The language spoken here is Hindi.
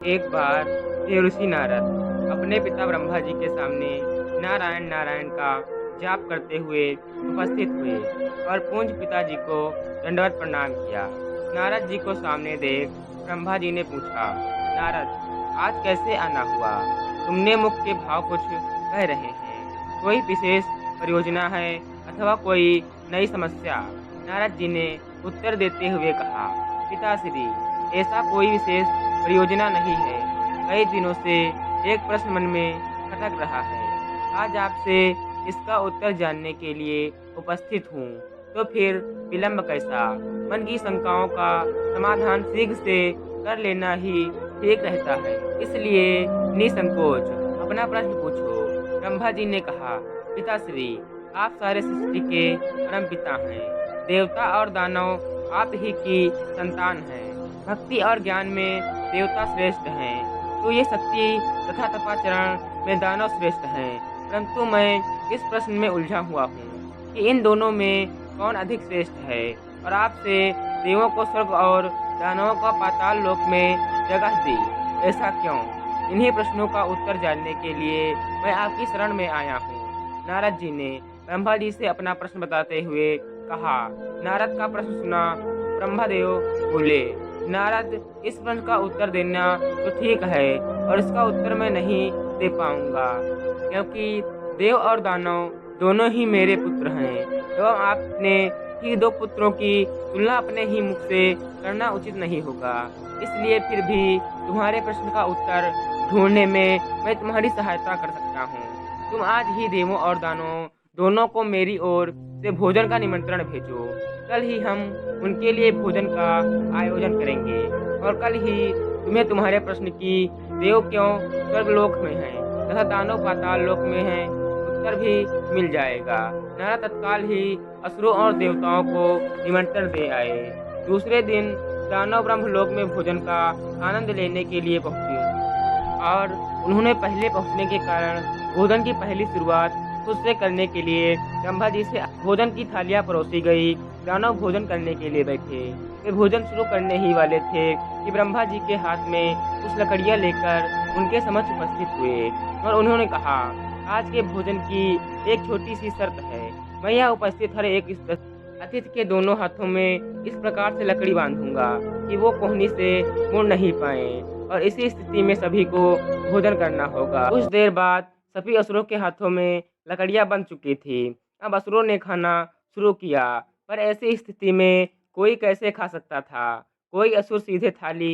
एक बार देवर्षि नारद अपने पिता ब्रह्मा जी के सामने नारायण नारायण का जाप करते हुए उपस्थित हुए और पूज्य पिताजी को दंडवत प्रणाम किया। नारद जी को सामने देख ब्रह्मा जी ने पूछा, नारद, आज कैसे आना हुआ? तुमने मुख के भाव कुछ कह रहे हैं। कोई विशेष परियोजना है अथवा कोई नई समस्या? नारद जी ने उत्तर देते हुए कहा, पिताश्री, ऐसा कोई विशेष परियोजना नहीं है। कई दिनों से एक प्रश्न मन में खटक रहा है। आज आपसे इसका उत्तर जानने के लिए उपस्थित हूँ। तो फिर विलंब कैसा? मन की शंकाओं का समाधान शीघ्र से कर लेना ही ठीक रहता है। इसलिए निसंकोच अपना प्रश्न पूछो। ब्रह्मा जी ने कहा, पिताश्री, आप सारे सृष्टि के परम पिता हैं। देवता और दानव आप ही की संतान हैं। भक्ति और ज्ञान में देवता श्रेष्ठ हैं, तो ये शक्ति तथा तपाचरण में दानव श्रेष्ठ हैं। परंतु मैं इस प्रश्न में उलझा हुआ हूँ कि इन दोनों में कौन अधिक श्रेष्ठ है, और आपसे देवों को स्वर्ग और दानवों को पाताल लोक में जगह दी। ऐसा क्यों? इन्हीं प्रश्नों का उत्तर जानने के लिए मैं आपकी शरण में आया हूँ। नारद जी ने ब्रह्मा जी से अपना प्रश्न बताते हुए कहा। नारद का प्रश्न सुना ब्रह्मदेव बोले, नारद, इस प्रश्न का उत्तर देना तो ठीक है, और इसका उत्तर मैं नहीं दे पाऊंगा, क्योंकि देव और दानव दोनों ही मेरे पुत्र हैं एवं आपने ही दो पुत्रों की तुलना अपने ही मुख से करना उचित नहीं होगा। इसलिए फिर भी तुम्हारे प्रश्न का उत्तर ढूंढने में मैं तुम्हारी सहायता कर सकता हूँ। तुम आज ही देवों और दानवों दोनों को मेरी ओर से भोजन का निमंत्रण भेजो। कल ही हम उनके लिए भोजन का आयोजन करेंगे, और कल ही तुम्हें तुम्हारे प्रश्न की देव क्यों स्वर्गलोक में हैं तथा दानव पाताल लोक में हैं उत्तर भी मिल जाएगा। नारद तत्काल ही असुरों और देवताओं को निमंत्रण दे आए। दूसरे दिन दानव ब्रह्मलोक में भोजन का आनंद लेने के लिए पहुंचे, और उन्होंने पहले पहुंचने के कारण भोजन की पहली शुरुआत खुद से करने के लिए ब्रह्मा जी से भोजन की थालियां परोसी गई। दानव भोजन करने के लिए बैठे। वे भोजन शुरू करने ही वाले थे कि ब्रह्मा जी के हाथ में कुछ लकड़ियां लेकर उनके समक्ष उपस्थित हुए, और उन्होंने कहा, आज के भोजन की एक छोटी सी शर्त है। मैं यहाँ उपस्थित हर एक इस अतिथि के दोनों हाथों में इस प्रकार से लकड़ी बांधूंगा कि वो कोहनी से मुड़ नहीं पाए, और इसी स्थिति में सभी को भोजन करना होगा। कुछ देर बाद सभी असुरों के हाथों में लकड़ियां बन चुकी थी। अब असुरों ने खाना शुरू किया, पर ऐसी स्थिति में कोई कैसे खा सकता था? कोई असुर सीधे थाली